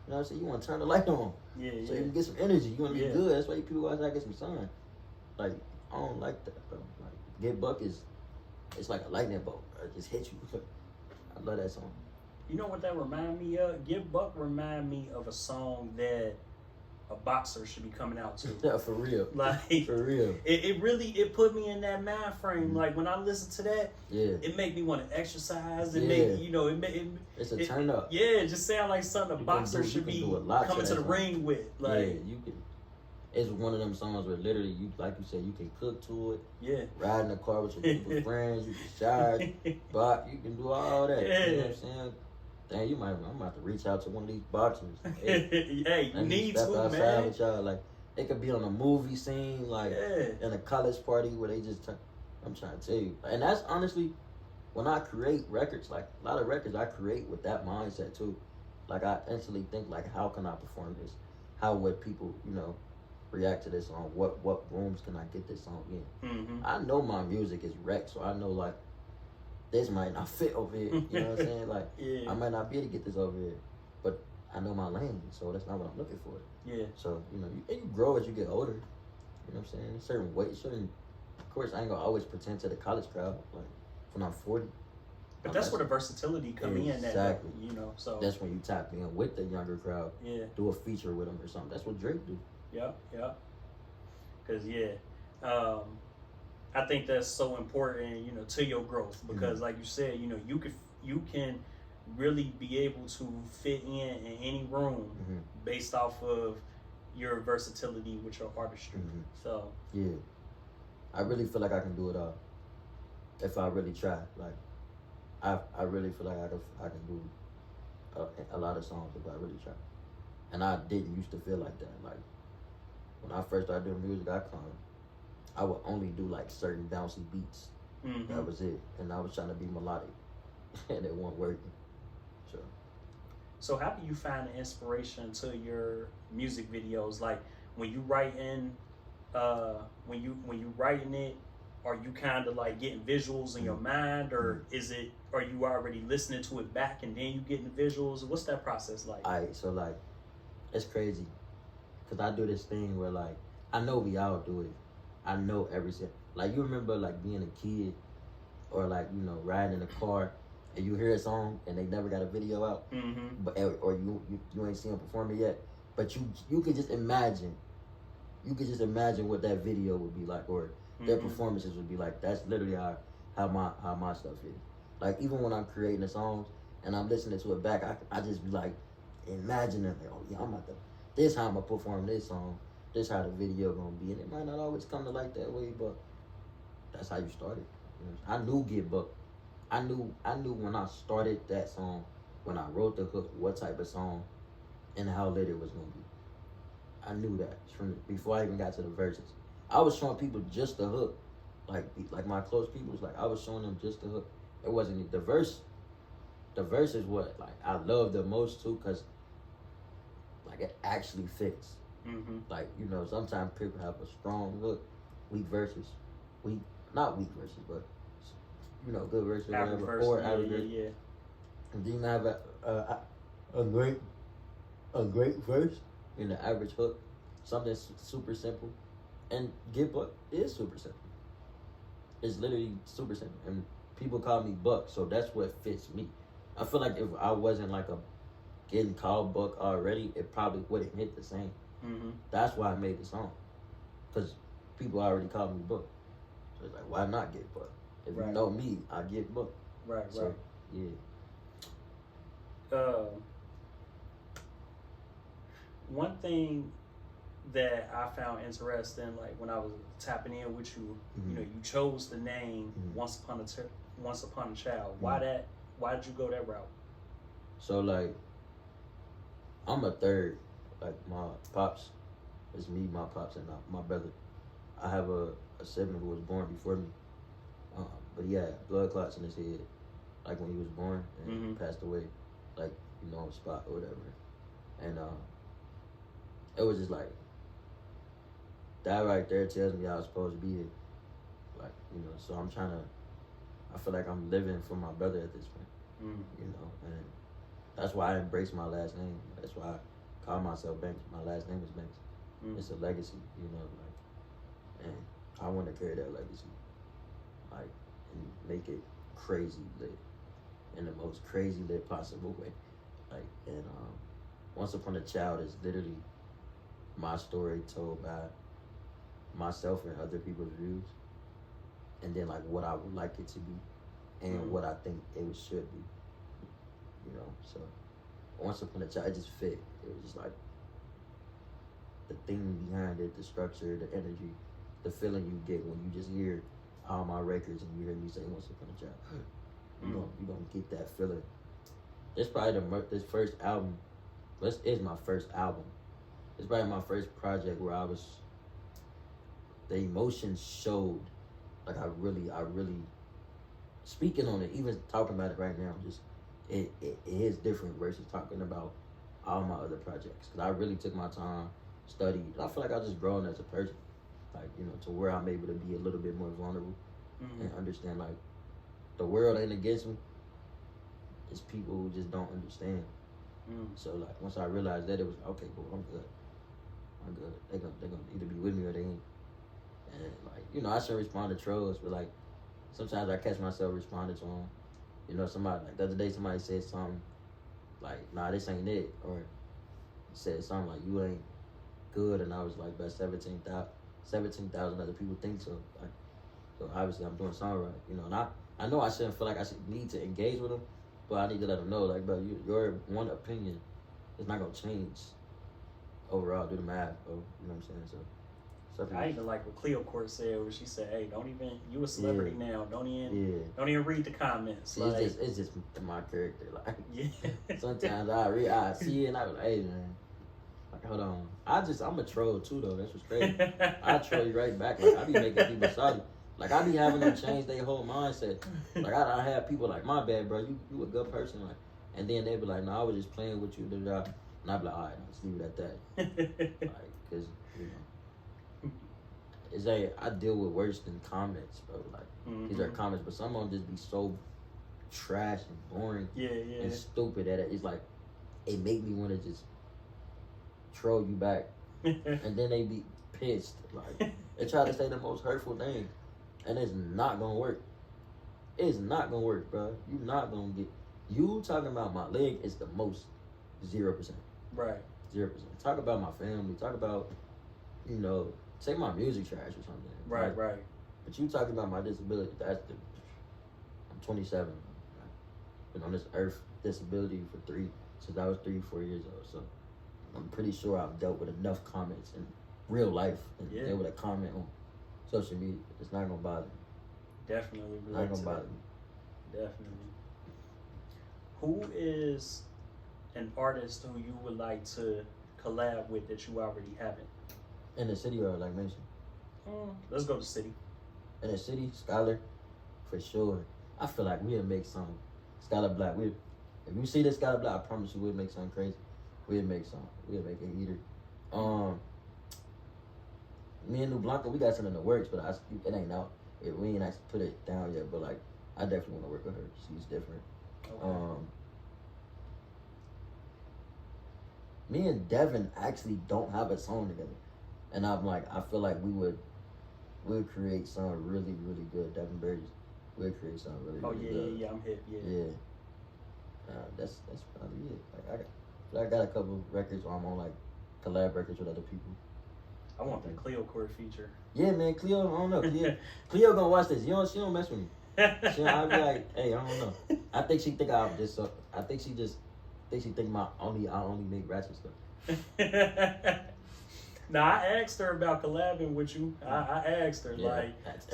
know what I'm saying? You wanna turn the light on. So you can get some energy. You wanna be good. That's why people always gotta get some sun. Like, I don't like that, bro. Like, Get Buck it's like a lightning bolt. It just hit you. I love that song. You know what that remind me of? Get Buck remind me of a song that a boxer should be coming out to. Yeah, for real. Like, for real. It really put me in that mind frame. Like, when I listen to that, it make me want to exercise. It make, you know, it's a turn up. Yeah, it just sound like something a boxer should be coming to the ring with. Like, you can. It's one of them songs where literally you, like you said, you can cook to it. Yeah. Ride in the car with your people's friends. You can shower, but you can do all that. Yeah. You know what I'm saying? Dang, I'm about to reach out to one of these boxers. Like, hey, you need to, outside man. with y'all. Like, it could be on a movie scene, like in a college party where they just I'm trying to tell you. And that's honestly, when I create records, like a lot of records I create with that mindset too. Like, I instantly think, like, how can I perform this? How would people, you know, react to this song? What rooms can I get this song in? I know my music is wrecked, so I know, like, this might not fit over here. You know what I'm saying? Like, I might not be able to get this over here, but I know my lane, so that's not what I'm looking for. Yeah. So, you know, you grow as you get older. You know what I'm saying? Certain weight, of course, I ain't gonna always pretend to the college crowd. Like, when I'm 40. But that's where the versatility come in. Exactly. You know, so that's when you tap in with the younger crowd. Yeah. Do a feature with them or something. That's what Drake do. Yeah. Cause I think that's so important, you know, to your growth because, like you said, you know, you can really be able to fit in any room based off of your versatility with your artistry. So yeah, I really feel like I can do it all if I really try. Like I really feel like I can do a lot of songs if I really try. And I didn't used to feel like that. Like when I first started doing music, I would only do like certain bouncy beats. That was it. And I was trying to be melodic, and it wasn't working. So how do you find the inspiration to your music videos? Like when you writing, when you writing it, are you kind of like getting visuals in your mind, or are you already listening to it back and then you getting the visuals? What's that process like? Alright, so like it's crazy, cause I do this thing where like I know we all do it. I know everything. Like you remember like being a kid, or like you know riding in a car. And you hear a song and they never got a video out, but or you ain't seen them perform it yet, but you could just imagine, what that video would be like, or their performances would be like. That's literally how my stuff is. Like even when I'm creating the songs and I'm listening to it back, I just be like imagining like, oh yeah, this how I'm gonna perform this song, this how the video gonna be, and it might not always come to like that way, but that's how you started. You know? I knew Get Booked. I knew when I started that song, when I wrote the hook, what type of song and how lit it was gonna be. I knew that from before I even got to the verses. I was showing people just the hook, like my close people was like I was showing them just the hook. It wasn't the verse. The verse is what like I love the most too, cause like it actually fits. Like you know sometimes people have a strong hook, weak verses, not weak verses, but you know, good verse or whatever, or average verse. Yeah. And then you have a great verse in the average hook, something super simple, and Get Booked is super simple. It's literally super simple, and people call me Buck, so that's what fits me. I feel like if I wasn't like getting called Buck already, it probably wouldn't hit the same. That's why I made the song, because people already called me Buck. So it's like, why not Get Buck? If you know me, I Get Booked. Right. Yeah. One thing that I found interesting, like when I was tapping in with you, you know, you chose the name Once Upon a Child. Why that? Why did you go that route? So like, I'm a third. Like my pops, it's me, my pops, and my brother. I have a sibling who was born before me. But he had blood clots in his head, like when he was born, and he passed away, like, you know, on the spot or whatever. And it was just like, that right there tells me I was supposed to be here. Like, you know, so I feel like I'm living for my brother at this point, you know, and that's why I embrace my last name. That's why I call myself Banks. My last name is Banks. It's a legacy, you know, like, and I want to carry that legacy. Like, and make it crazy lit in the most crazy lit possible way. Like, and Once Upon a Child is literally my story told by myself and other people's views, and then like what I would like it to be, and what I think it should be. You know, so Once Upon a Child, it just fit. It was just like the thing behind it, the structure, the energy, the feeling you get when you just hear all my records and you hear me say Once Upon a Child. You don't get that feeling. It's probably this first album. This is my first album. It's probably my first project where the emotions showed. Like I really speaking on it, even talking about it right now, just it is different versus talking about all my other projects. Cause I really took my time, studied, and I feel like I just grown as a person. Like, you know, to where I'm able to be a little bit more vulnerable and understand, like, the world ain't against me. It's people who just don't understand. So, like, once I realized that, it was, okay, cool, I'm good. They're gonna either be with me or they ain't. And, like, you know, I should respond to trolls, but, like, sometimes I catch myself responding to them. You know, somebody, like, the other day somebody said something, like, nah, this ain't it. Or said something like, you ain't good. And I was like, about 17,000 other people think so. Like, so obviously I'm doing songwriting, you know. And I know I shouldn't feel like I should need to engage with them, but I need to let them know, like, bro, your one opinion is not gonna change overall. Do the math, bro. You know what I'm saying? So. I even like what Cleo Court said, where she said, "Hey, don't even you a celebrity now. Don't even read the comments." See, like, it's just my character. Like yeah. sometimes I see it and I be like, hey man, like hold on. I'm a troll too though. That's what's crazy. I troll you right back. Like I be making people sorry. Like I be having them change their whole mindset. Like I have people like, my bad, bro. You a good person. Like, and then they be like, no, I was just playing with you. And I be like, all right, let's leave it at that. Like, cause you know. It's like I deal with worse than comments, bro. Like these are comments, but some of them just be so trash and boring and stupid that it's like it make me want to just troll you back, and then they be pissed. Like they try to say the most hurtful thing, and it's not gonna work. It's not gonna work, bro. You not gonna get you talking about my leg is the most 0%. Right. 0%. Talk about my family. Talk about say my music trash or something. Right. But you talking about my disability, I'm 27. I've been on this earth disability since I was 3-4 years old. So I'm pretty sure I've dealt with enough comments in real life and be able to comment on social media. It's not gonna bother me. Definitely. Not gonna bother me. Definitely. Who is an artist who you would like to collab with that you already haven't? In the city or like mentioned? Let's go to city. In the city, Scholar, for sure. I feel like we'll make some Scholar Black. If you see this Scholar Black, I promise you we'll make something crazy. We'll make something. We'll make a heater. Me and New Blanca, we got something in the works, but it ain't out. We ain't actually put it down yet, but like I definitely want to work with her. She's different. Okay. Me and Devin actually don't have a song together. And I'm like, I feel like we'll create something really, really good. Devin Burgess, we'll create something really, really good. Yeah, I'm hip. Yeah. That's probably it. Like I got a couple of records where I'm on like collab records with other people. I want the Cleo Court feature. Yeah, man, Cleo, I don't know. Cleo gonna watch this. She don't mess with me. I'll be like, hey, I don't know. I think she think I'm just. I think she think I only make ratchet stuff. Nah, I asked her about collabing with you. I asked her, so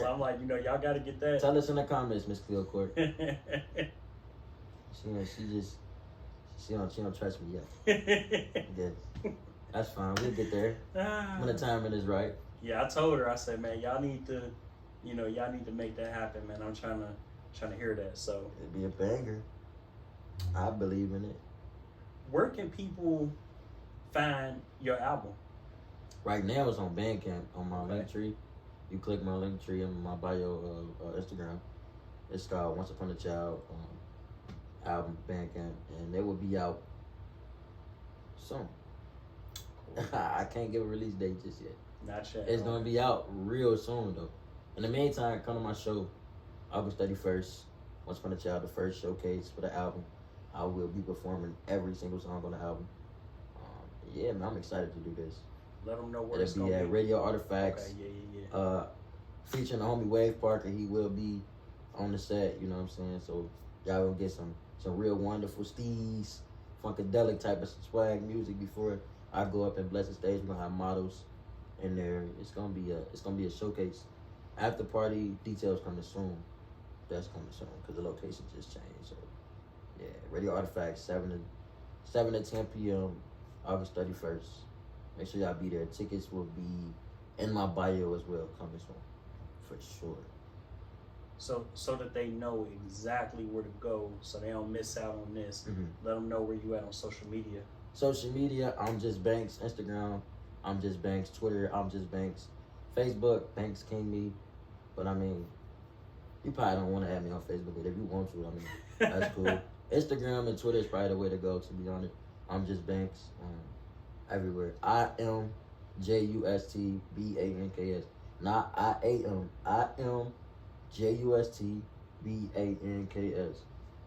I'm like, y'all got to get that. Tell us in the comments, Miss Cleo Court. She don't trust me yet. Yeah, that's fine. We'll get there when the timing is right. Yeah, I told her. I said, man, y'all need to make that happen, man. I'm trying to hear that. So it'd be a banger. I believe in it. Where can people find your album? Right now it's on Bandcamp on my link tree. You click my link tree in my bio Instagram. It's called Once Upon a Child album Bandcamp, and it will be out soon. I can't give a release date just yet. Not yet. It's gonna be out real soon though. In the meantime, come to my show, August 31st. Once Upon a Child, the first showcase for the album. I will be performing every single song on the album. Yeah, man, I'm excited to do this. Let them know where it's It'll going be to at be. Radio Artifacts. Okay, yeah. Featuring the homie Wave Parker. He will be on the set, you know what I'm saying? So y'all gonna get some real wonderful steez, funkadelic type of swag music before I go up and bless the stage. We're gonna have models in there. It's gonna be a showcase. After party details coming soon. That's coming soon because the location just changed. So yeah, Radio Artifacts 7 to 10 p.m. August 31st. Make sure y'all be there. Tickets will be in my bio as well, coming soon, for sure. So that they know exactly where to go, so they don't miss out on this. Mm-hmm. Let them know where you at on social media. Social media, I'm Just Banks. Instagram, I'm Just Banks. Twitter, I'm Just Banks. Facebook, Banks King Me. But I mean, you probably don't want to add me on Facebook, but if you want to, I mean, that's cool. Instagram and Twitter is probably the way to go, to be honest. I'm Just Banks. Everywhere. I am JUSTBANKS. Not I am. I am JUSTBANKS.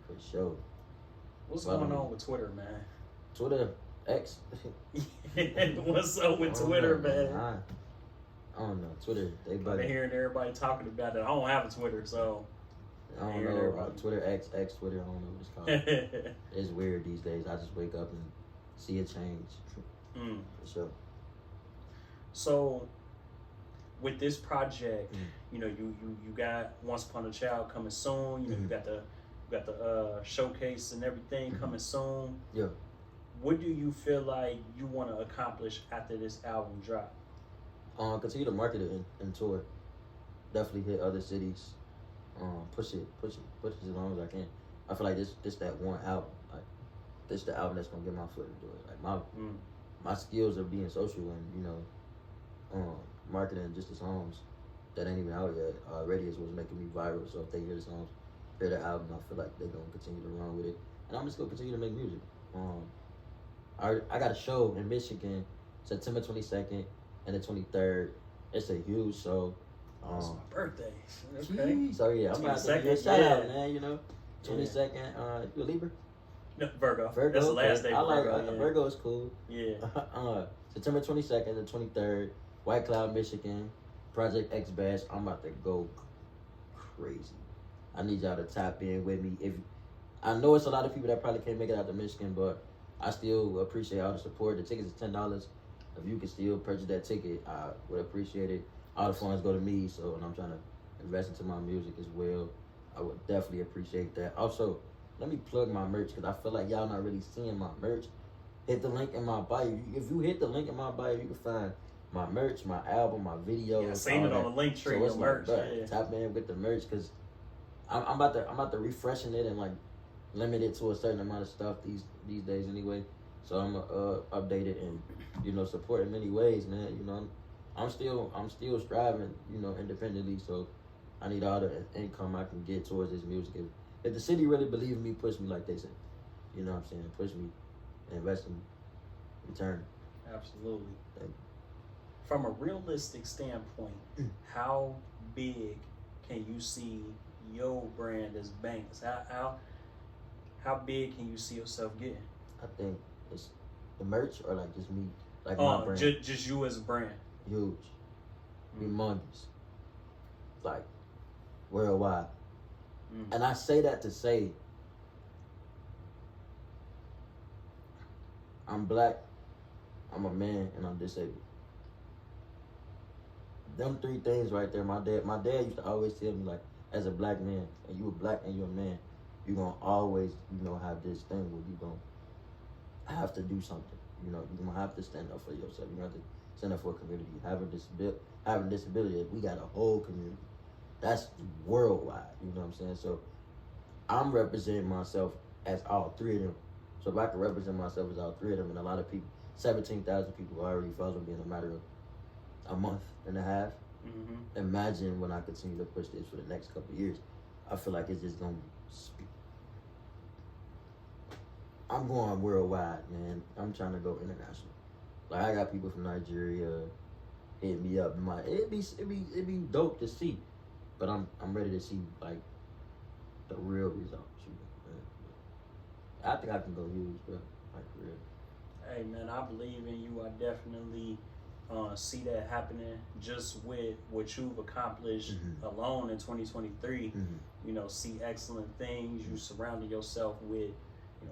For sure. What's going on with Twitter, man? Twitter X. What's up with Twitter, man? I don't know. Twitter, they I've been bugging. hearing everybody talking about it. I don't have a Twitter, so I don't hearing know. everybody. Twitter X Twitter. I don't know what it's called. It's weird these days. I just wake up and see a change. Mm. For sure. So, with this project, you know, you got Once Upon a Child coming soon. You know, you got the showcase and everything coming soon. Yeah. What do you feel like you want to accomplish after this album drop? Continue to market it and tour. Definitely hit other cities. Push it as long as I can. I feel like this that one album. Like this the album that's gonna get my foot into it. Like my skills of being social and marketing just the songs that ain't even out yet already is what's making me viral. So if they hear the songs, hear the album, I feel like they're gonna continue to run with it, and I'm just gonna continue to make music. I got a show in Michigan, September 22nd and the 23rd. It's a huge show. It's my birthday. Okay. Jeez. So yeah, I'm about to give you a 22nd, shout out, yeah. man. You know, 22nd. You a Libra? No, Virgo. Virgo. That's the last day. I like Virgo. Yeah. Virgo is cool. Yeah. September 22nd and 23rd, White Cloud, Michigan, Project X Bash. I'm about to go crazy. I need y'all to tap in with me. If I know it's a lot of people that probably can't make it out to Michigan, but I still appreciate all the support. The tickets is $10. If you can still purchase that ticket, I would appreciate it. All the funds go to me, so and I'm trying to invest into my music as well. I would definitely appreciate that. Also, let me plug my merch because I feel like y'all not really seeing my merch. Hit the link in my bio. If you hit the link in my bio, you can find my merch, my album, my videos. Yeah, I seen it on the link tree. So it's the like, merch. bruh, Yeah. tap in with the merch because I'm about to refreshing it and like limit it to a certain amount of stuff these days anyway. So I'm update it and support in many ways, man. I'm still striving, independently. So I need all the income I can get towards this music. If the city really believe in me, push me like they say. You know what I'm saying? Push me, invest in me, return. Absolutely. Thank you. From a realistic standpoint, how big can you see your brand as Banks? How big can you see yourself getting? I think it's the merch or like just me, like my brand. Just you as a brand. Huge, humongous, like worldwide. And I say that to say I'm black, I'm a man, and I'm disabled. Them three things right there, my dad used to always tell me, like, as a black man, and you a black and you're a man, you're gonna always, have this thing where you gonna have to do something. You're gonna have to stand up for yourself. You're gonna have to stand up for a community. Having disability, we got a whole community. That's worldwide, you know what I'm saying? So I'm representing myself as all three of them. So if I can represent myself as all three of them, and a lot of people, 17,000 people already follow me in a matter of a month and a half. Mm-hmm. Imagine when I continue to push this for the next couple of years. I feel like it's just gonna speak. I'm going worldwide, man. I'm trying to go international. Like I got people from Nigeria hitting me up. It'd be dope to see, but I'm ready to see like the real results. I think I can go huge, bro. Like real. Hey man, I believe in you. I definitely see that happening just with what you've accomplished alone in 2023. See excellent things. You surrounded yourself with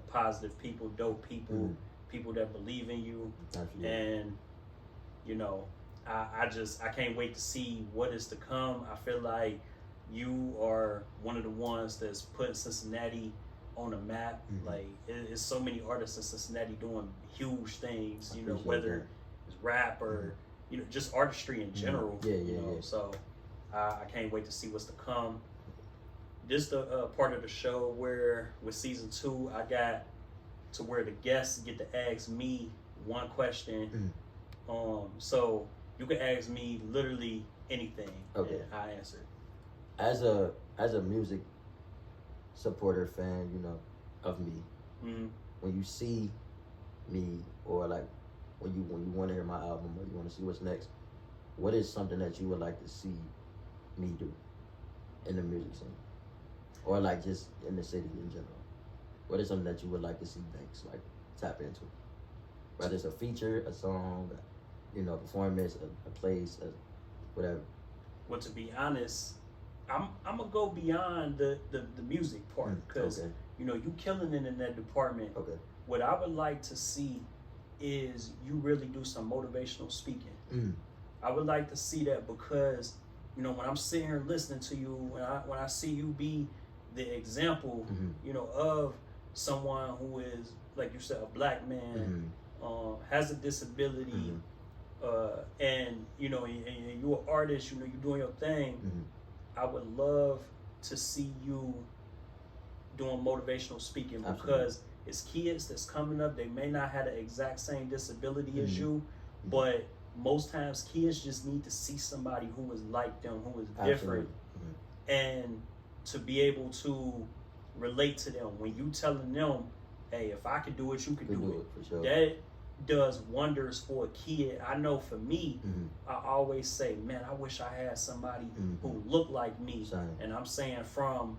positive people, dope people, people that believe in you. Absolutely. And I can't wait to see what is to come. I feel like you are one of the ones that's put Cincinnati on the map. Like it's so many artists in Cincinnati doing huge things, whether it's rap or just artistry in general. Yeah. So I can't wait to see what's to come. This the part of the show where with season 2 I got to where the guests get to ask me one question. So you can ask me literally anything. Okay. And I answer. As a music supporter fan, of me, when you see me or like when you want to hear my album or you want to see what's next, what is something that you would like to see me do in the music scene or like just in the city in general? What is something that you would like to see Banks like tap into? Whether it's a feature, a song, performance, a place, whatever. Well, to be honest, I'm gonna go beyond the music part because Okay. you know you killing it in that department. Okay. What I would like to see is you really do some motivational speaking. Mm. I would like to see that because you know when I'm sitting here listening to you, when I see you be the example, Mhm. you know, of someone who is like you said, a black man, has a disability. Mhm. And you know, and you're an artist, you know, you're doing your thing. Mhm. I would love to see you doing motivational speaking Absolutely. because it's kids that's coming up. They may not have the exact same disability as Mhm. you, but most times kids just need to see somebody who is like them, who is different, Absolutely. and to be able to relate to them. When you telling them, "Hey, if I could do it, you could Could do do it." it for sure. That does wonders for a kid. I know for me, Mhm. I always say, man, I wish I had somebody Mhm. who looked like me. Same. And I'm saying from,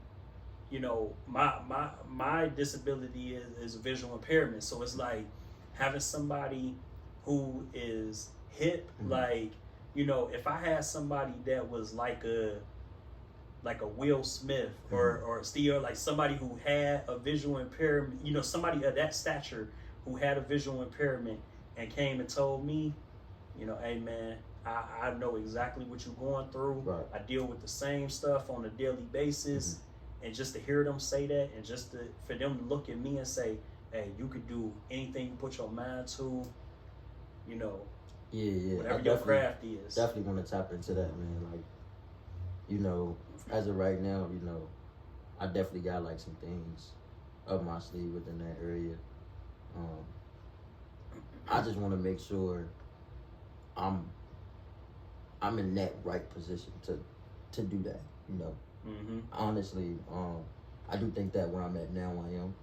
you know, my disability is visual impairment. So it's like having somebody who is hip, Mhm. like, you know, if I had somebody that was like a Will Smith or still like somebody who had a visual impairment, you know, somebody of that stature who had a visual impairment and came and told me, you know, hey man, I know exactly what you're going through. Right. I deal with the same stuff on a daily basis. And just to hear them say that and just for them to look at me and say, hey, you could do anything you put your mind to, you know, Yeah. whatever I your craft is. Definitely want to tap into that, man. Like, you know, as of right now, you know, I definitely got like some things up my sleeve within that area. I just want to make sure I'm in that right position to do that. You know, Mm-hmm. honestly, I do think that where I'm at now, I am.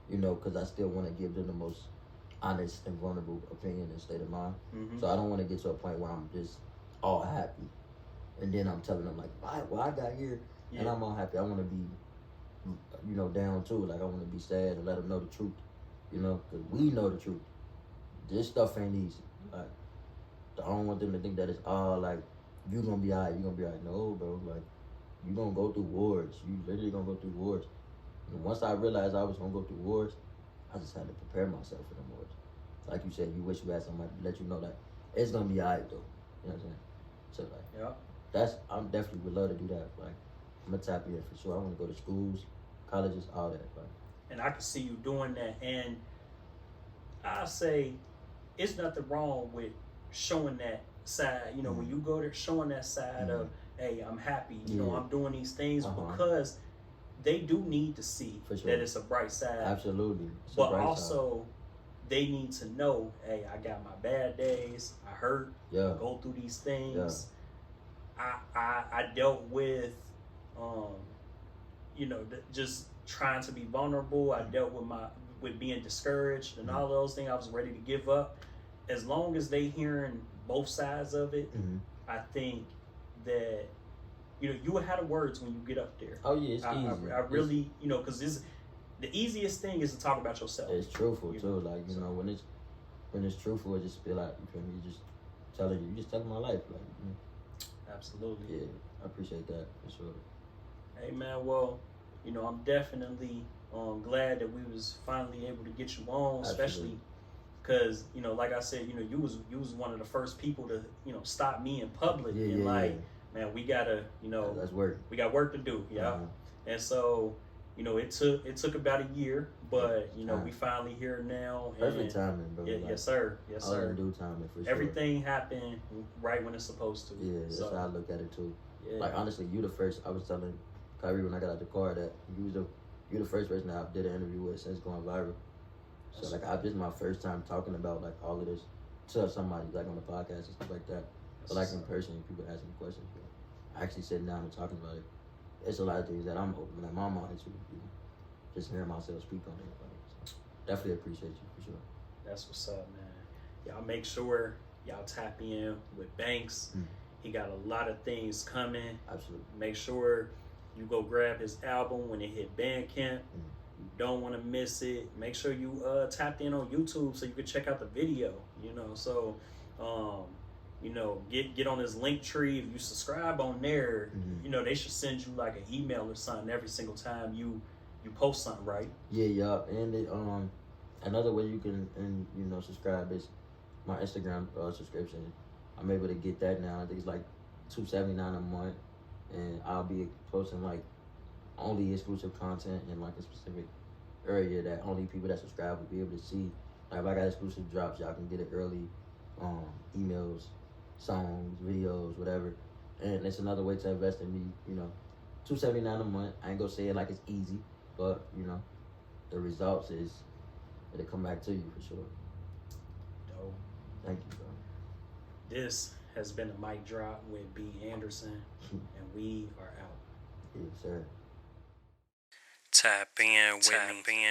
You know, because I still want to give them the most honest and vulnerable opinion and state of mind. Mm-hmm. So I don't want to get to a point where I'm just all happy, and then I'm telling them like, "Well, I got here, and I'm all happy." I want to be, you know, down too. Like I want to be sad and let them know the truth. You know, because we know the truth. This stuff ain't easy. Like, I don't want them to think that it's all like you gonna be alright. You gonna be alright. No, bro. Like you gonna go through wars. You literally gonna go through wars. And once I realized I was gonna go through wars, I just had to prepare myself for the wars. Like you said, you wish you had somebody to let you know that it's gonna be alright though. You know what I'm saying? So like, I'm definitely would love to do that. Like, I'm gonna tap in for sure. I want to go to schools, colleges, all that. Like, And I can see you doing that. And I say, it's nothing wrong with showing that side. You know, when you go there, showing that side of, hey, I'm happy. You know, I'm doing these things because they do need to see For sure. that it's a bright side. absolutely. It's a But bright also, they need to know, hey, I got my bad days. I hurt. side. Yeah. I go through these things. I dealt with, you know, just trying to be vulnerable. I dealt with being discouraged and all those things. I was ready to give up. As long as they hearing both sides of it, Mhm. I think that, you know, you will have the words when you get up there. Oh yeah, it's easy. I really, you know, because the easiest thing is to talk about yourself. It's truthful You too. know, Like when it's truthful, it just feel like you feel me. You just telling my life. Like, you know. Absolutely. Yeah, I appreciate that for sure. Hey man, well, you know, I'm definitely glad that we was finally able to get you on, especially because, you know, like I said, you know, you was one of the first people to, you know, stop me in public and man, we gotta, you know, that's work. we got work to do, And so, you know, it took about a year, but you know, we finally here now. Perfect timing, bro. Yeah, like, yes sir, yes all sir. in due timing for sure. Everything happened right when it's supposed to. Yeah, that's how I look at it too. Yeah. Like honestly, you the first. I was telling Kyrie when I got out the car that you the first person that I did an interview with since going viral. So like, this is my first time talking about like all of this to somebody like on the podcast and stuff like that. But like in person, people asking me questions. But actually sitting down and talking about it. It's a lot of things that I'm open, like my mind to, you know, just hearing myself speak on it. Like, so definitely appreciate you for sure. That's what's up, man. Y'all make sure y'all tap in with Banks. He got a lot of things coming. Absolutely. Make sure you go grab his album when it hit Bandcamp. You don't want to miss it. Make sure you tapped in on YouTube so you can check out the video. You know, so you know, get on his link tree. If you subscribe on there, Mhm. you know, they should send you like an email or something every single time you post something, right? Yeah. And it, another way you can subscribe is my Instagram subscription. I'm able to get that now. I think it's like $2.79 a month, and I'll be posting like only exclusive content in like a specific area that only people that subscribe will be able to see. Like if I got exclusive drops, y'all can get it early, emails, songs, videos, whatever. And it's another way to invest in me. You know, $2.79 a month. I ain't gonna say it like it's easy, but you know, the results is it'll come back to you for sure. Dope. Thank you, bro. This has been a mic drop with B. Anderson, and we are out. Yes, sir. Tap in with me.